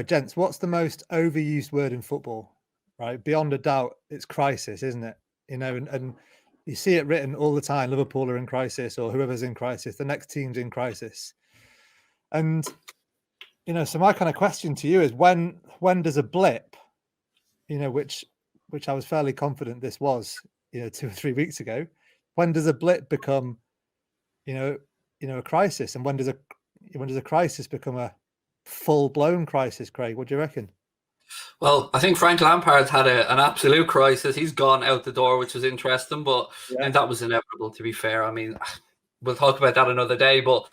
gents, what's the most overused word in football? Right, beyond a doubt, it's crisis, isn't it? And you see it written all the time. Liverpool are in crisis, or whoever's in crisis. The next team's in crisis. And so my kind of question to you is when does a blip, which I was fairly confident this was, 2 or 3 weeks ago, when does a blip become, a crisis, and when does a crisis become a full blown crisis? Craig, what do you reckon? Well, I think Frank Lampard had an absolute crisis. He's gone out the door, which was interesting, but Yeah. and that was inevitable, to be fair. I mean, we'll talk about that another day, but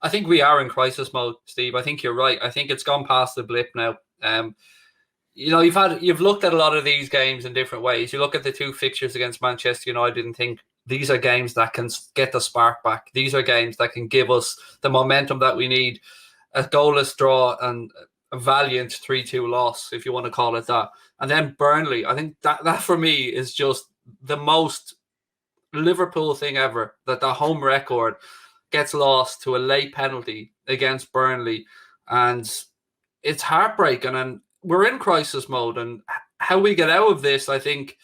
I think we are in crisis mode, Steve. I think you're right. I think it's gone past the blip now. You've looked at a lot of these games in different ways. You look at the 2 fixtures against Manchester United and think these are games that can get the spark back. These are games that can give us the momentum that we need. A goalless draw and a valiant 3-2 loss, if you want to call it that. And then Burnley, I think that for me is just the most Liverpool thing ever, that the home record gets lost to a late penalty against Burnley. And it's heartbreaking, and we're in crisis mode. And how we get out of this, I think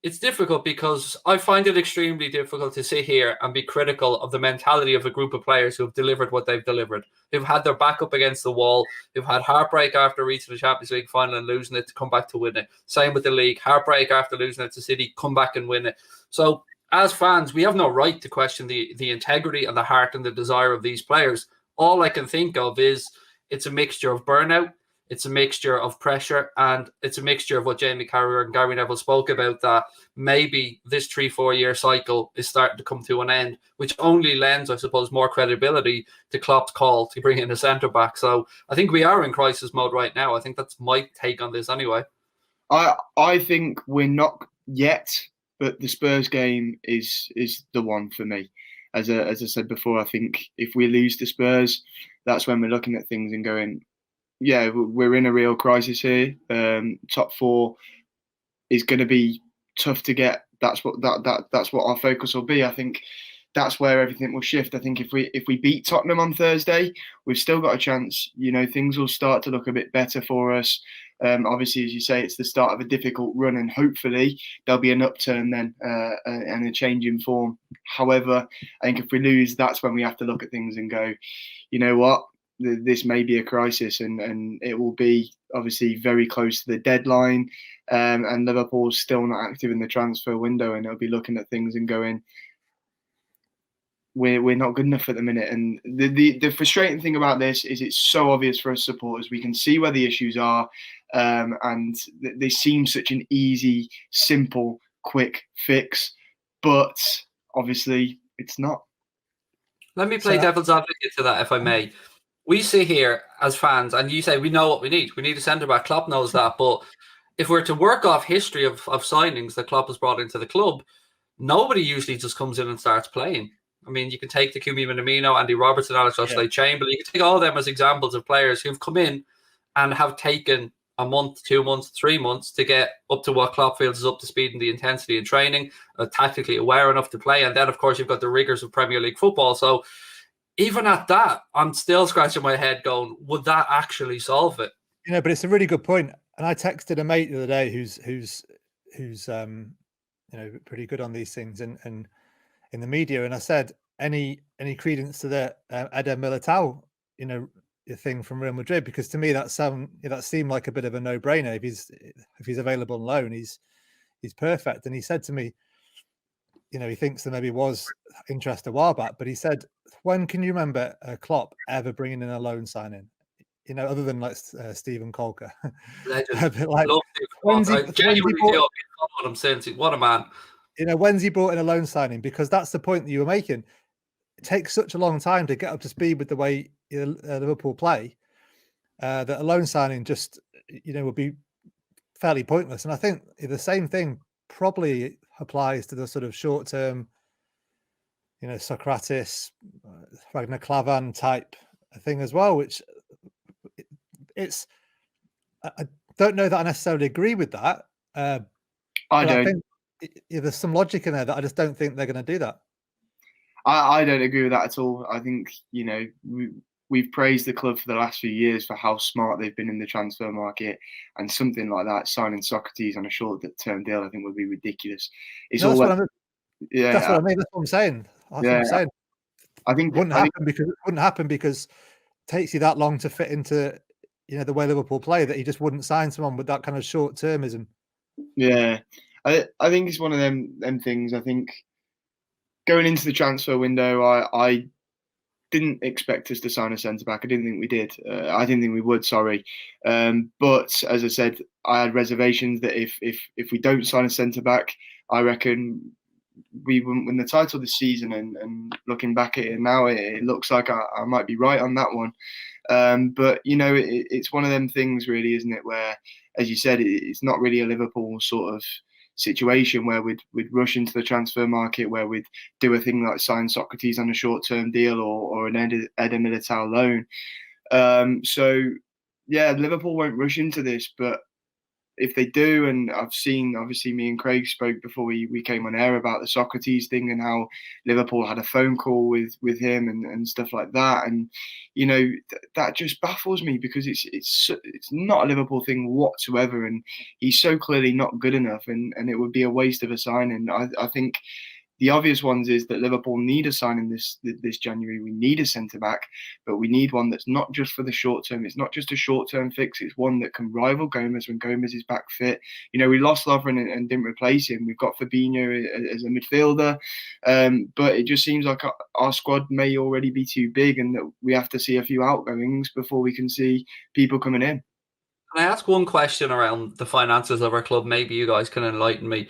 it's difficult, because I find it extremely difficult to sit here and be critical of the mentality of a group of players who have delivered what they've delivered, who've had their back up against the wall, who've had heartbreak after reaching the Champions League final and losing it to come back to win it. Same with the league, heartbreak after losing it to City, come back and win it. So as fans, we have no right to question the integrity and the heart and the desire of these players. All I can think of is it's a mixture of burnout, it's a mixture of pressure, and it's a mixture of what Jamie Carragher and Gary Neville spoke about, that maybe this 3-4 year cycle is starting to come to an end, which only lends, I suppose, more credibility to Klopp's call to bring in a centre-back. So I think we are in crisis mode right now. I think that's my take on this anyway. I think we're not yet, but the Spurs game is the one for me. As I said before, I think if we lose the Spurs, that's when we're looking at things and going, yeah, we're in a real crisis here. Top 4 is going to be tough to get. That's what our focus will be. I think that's where everything will shift. I think if we beat Tottenham on Thursday, we've still got a chance. Things will start to look a bit better for us. Obviously, as you say, it's the start of a difficult run, and hopefully there'll be an upturn then and a change in form. However, I think if we lose, that's when we have to look at things and go, you know what? This may be a crisis, and it will be obviously very close to the deadline, and Liverpool's still not active in the transfer window, and they'll be looking at things and going, we're not good enough at the minute. And the frustrating thing about this is it's so obvious for us supporters. We can see where the issues are, and they seem such an easy, simple, quick fix, but obviously it's not. Let me play devil's advocate to that, if I may. We sit here as fans and you say we know what we need. We need a centre-back. Klopp knows that. But if we're to work off history of signings that Klopp has brought into the club, nobody usually just comes in and starts playing. I mean, you can take the Takumi Minamino, Andy Robertson, Alex Oxlade-Chamberlain. You can take all of them as examples of players who've come in and have taken a month, 2 months, 3 months to get up to what Klopp feels is up to speed in the intensity and training, tactically aware enough to play. And then, of course, you've got the rigors of Premier League football. So even at that, I'm still scratching my head going, would that actually solve it? But it's a really good point. And I texted a mate the other day who's pretty good on these things and in the media, and I said, any credence to the Eder Militao, thing from Real Madrid? Because to me that seemed like a bit of a no-brainer. If he's available on loan, he's perfect. And he said to me, he thinks there maybe was interest a while back, but he said, when can you remember Klopp ever bringing in a loan signing? Other than like Stephen Colker. Like, when's he bought him since? What a man. When's he brought in a loan signing? Because that's the point that you were making. It takes such a long time to get up to speed with the way Liverpool play that a loan signing just would be fairly pointless. And I think the same thing probably applies to the sort of short-term, Socrates, Ragnar Klavan type thing as well, which I don't know that I necessarily agree with that. I don't. I think there's some logic in there that I just don't think they're going to do that. I don't agree with that at all. I think, we've praised the club for the last few years for how smart they've been in the transfer market, and something like that, signing Socrates on a short-term deal, I think would be ridiculous. It's No, all, that's what I mean. yeah, That's what I mean. That's what I'm saying. That's what yeah. I'm saying. I think Wouldn't happen because it takes you that long to fit into, the way Liverpool play, that he just wouldn't sign someone with that kind of short termism. Yeah, I think it's one of them things. I think going into the transfer window, I didn't expect us to sign a centre back. I didn't think we did. I didn't think we would. Sorry, but as I said, I had reservations that if we don't sign a centre back, I reckon we wouldn't win the title this season. And looking back at it now, it looks like I might be right on that one. But it's one of them things, really, isn't it? Where, as you said, it's not really a Liverpool sort of situation where we'd rush into the transfer market, where we'd do a thing like sign Socrates on a short-term deal or an Eder Militao loan. So yeah, Liverpool won't rush into this, but if they do, and I've seen, obviously, me and Craig spoke before we came on air about the Socrates thing and how Liverpool had a phone call with him and stuff like that, and that just baffles me, because it's not a Liverpool thing whatsoever, and he's so clearly not good enough, and it would be a waste of a signing. I think the obvious ones is that Liverpool need a signing this January. We need a centre back, but we need one that's not just for the short term. It's not just a short term fix. It's one that can rival Gomez when Gomez is back fit. We lost Lovren and didn't replace him. We've got Fabinho as a midfielder, but it just seems like our squad may already be too big, and that we have to see a few outgoings before we can see people coming in. Can I ask one question around the finances of our club? Maybe you guys can enlighten me.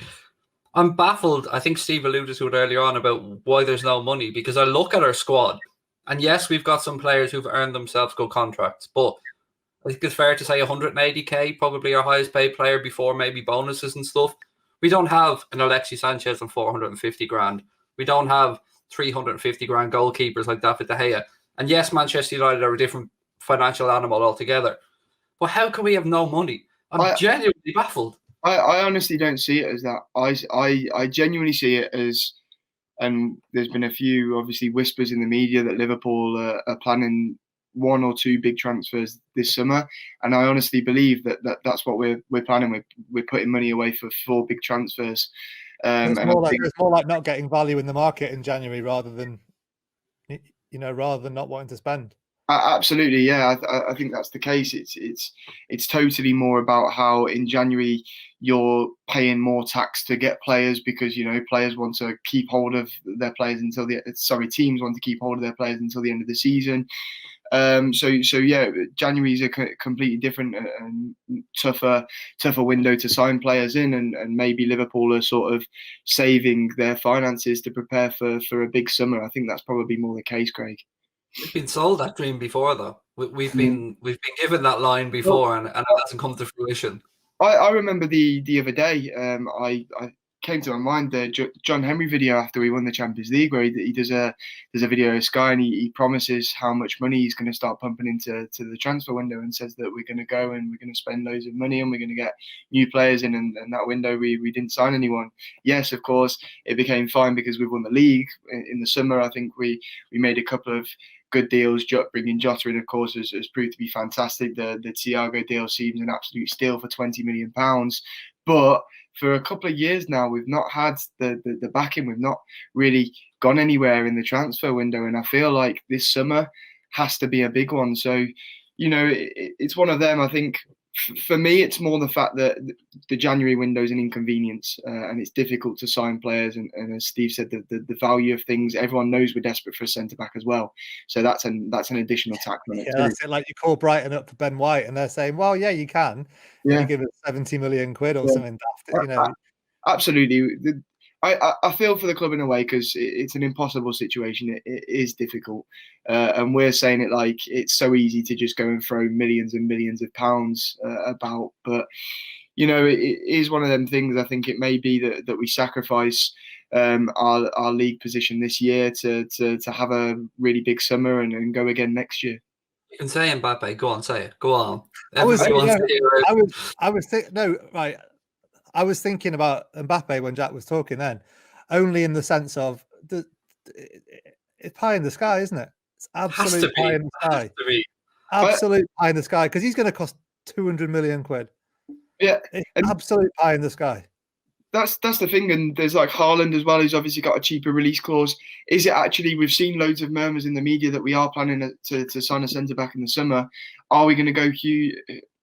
I'm baffled. I think Steve alluded to it earlier on about why there's no money, because I look at our squad, and yes, we've got some players who've earned themselves good contracts, but I think it's fair to say 180k, probably our highest paid player before maybe bonuses and stuff. We don't have an Alexis Sanchez on 450 grand. We don't have 350 grand goalkeepers like David De Gea. And yes, Manchester United are a different financial animal altogether. But how can we have no money? I'm genuinely baffled. I honestly don't see it as that. I genuinely see it as, and there's been a few, obviously, whispers in the media that Liverpool are planning one or two big transfers this summer, and I honestly believe that's what we're planning. We're putting money away for 4 big transfers. It's more like not getting value in the market in January rather than not wanting to spend. Absolutely, yeah. I think that's the case. It's totally more about how in January you're paying more tax to get players, because players want to keep hold of their players until teams want to keep hold of their players until the end of the season. So yeah, January is a completely different and tougher window to sign players in, and maybe Liverpool are sort of saving their finances to prepare for a big summer. I think that's probably more the case, Craig. We've been sold that dream before, though. We've been given that line before, and it hasn't come to fruition. I remember the other day. I came to my mind the John Henry video after we won the Champions League, where he does a video of Sky, and he promises how much money he's going to start pumping into the transfer window, and says that we're going to go and we're going to spend loads of money and we're going to get new players in. And that window we didn't sign anyone. Yes, of course, it became fine because we won the league in the summer. I think we made a couple of good deals. Bringing Jota in, of course, has proved to be fantastic. The Thiago deal seems an absolute steal for £20 million. But for a couple of years now, we've not had the backing. We've not really gone anywhere in the transfer window. And I feel like this summer has to be a big one. So, it's one of them. I think for me, it's more the fact that the January window is an inconvenience, and it's difficult to sign players. And as Steve said, the value of things, everyone knows we're desperate for a centre back as well. So that's an additional tax on it. Yeah, that's it. Like you call Brighton up for Ben White, and they're saying, "Well, yeah, you can. Yeah, you give it 70 million quid or something daft." Absolutely. I feel for the club in a way, because it's an impossible situation. It is difficult, and we're saying it like it's so easy to just go and throw millions and millions of pounds about. But it is one of them things. I think it may be that we sacrifice our league position this year to have a really big summer and go again next year. You can say Mbappe. Go on, say it. Go on. I was thinking about Mbappe when Jack was talking then, only in the sense of it's pie in the sky, isn't it? It's Has absolute to pie be. in the sky. Has to be. Absolute pie in the sky, because he's going to cost 200 million quid. Yeah, It's and absolute pie in the sky. that's the thing. And there's like Haaland as well, who's obviously got a cheaper release clause. Is it actually? We've seen loads of murmurs in the media that we are planning to sign a centre back in the summer. Are we going to go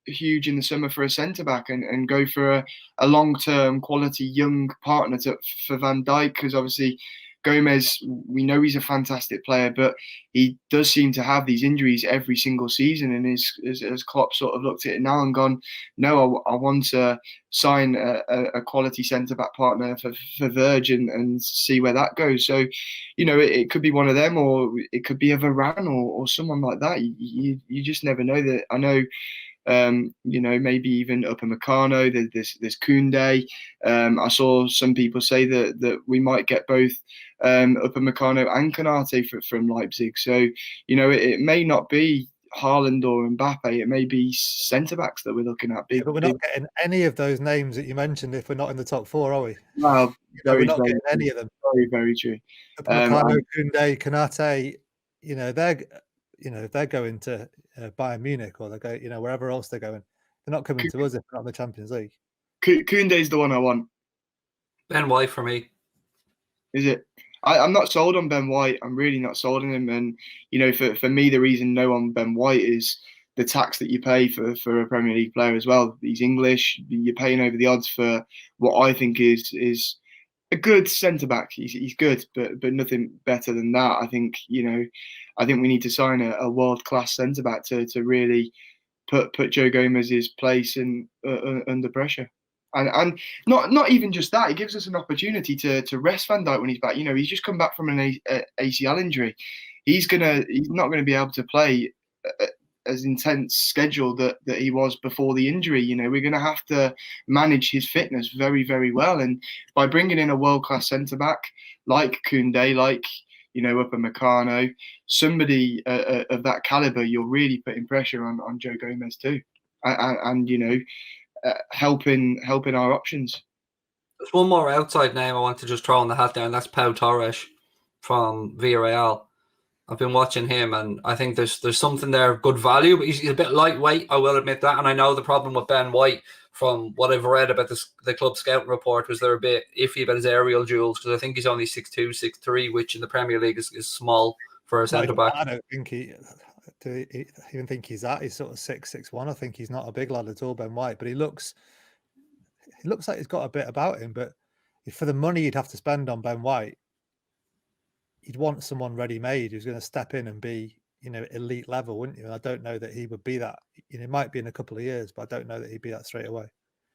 huge in the summer for a centre back and go for a long term quality young partner for Van Dijk? Because obviously Gomez, we know he's a fantastic player, but he does seem to have these injuries every single season. And as Klopp sort of looked at it now and gone, no, I want to sign a quality centre back partner for Virgin and see where that goes. So, you know, it could be one of them, or it could be a Varane or someone like that. You just never know. That I know. You know, maybe even Upamecano. There's Koundé. I saw some people say that we might get both Upamecano and Konate from Leipzig. So, you know, it may not be Haaland or Mbappe. It may be centre backs that we're looking at. Yeah, but we're not getting any of those names that you mentioned if we're not in the top four, are we? Well, we're not getting any of them. Very, very true. Upamecano, Koundé, Konate. You know, they're going to Bayern Munich, or they go, you know, wherever else they're going. They're not coming to us if we're not in the Champions League. Koundé's the one I want. Ben White for me. Is it? I'm not sold on Ben White. I'm really not sold on him. And, you know, for me, the reason no on Ben White is the tax that you pay for a Premier League player as well. He's English. You're paying over the odds for what I think is a good centre back. He's good, but nothing better than that. I think, you know, I think we need to sign a world class centre back to really put Joe Gomez's place in under pressure. And not even just that, it gives us an opportunity to rest Van Dijk when he's back. You know, he's just come back from an ACL injury. He's not gonna be able to play as intense schedule that he was before the injury. You know, we're gonna have to manage his fitness very, very well. And by bringing in a world class centre back like Koundé, like, you know, Upamecano, somebody of that caliber, you're really putting pressure on Joe Gomez too, and you know. Helping our options. There's one more outside name I want to just throw in the hat there, and that's Pau Torres from Villarreal. I've been watching him, and I think there's something there of good value, but he's a bit lightweight, I will admit that. And I know the problem with Ben White, from what I've read about the club scouting report, was they're a bit iffy about his aerial duels, because I think he's only 6'2", 6'3", which in the Premier League is small for a centre-back. I don't think do even think he's that. He's sort of 6'1". I think he's not a big lad at all, Ben White, but he looks like he's got a bit about him. But for the money you'd have to spend on Ben White, you'd want someone ready-made who's going to step in and be, you know, elite level, wouldn't you? And I don't know that he would be that. You know, it might be in a couple of years, but I don't know that he'd be that straight away.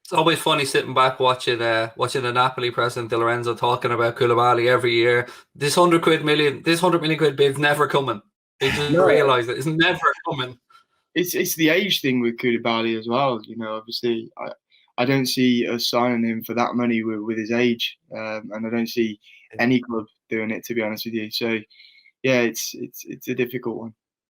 It's always funny sitting back watching the Napoli president Di Lorenzo talking about Koulibaly every year. This 100 million quid bid's never coming. They just realise that it's never coming. It's the age thing with Koulibaly as well. You know, obviously, I don't see us signing him for that money with his age, and I don't see any club doing it, to be honest with you. So, yeah, it's a difficult one.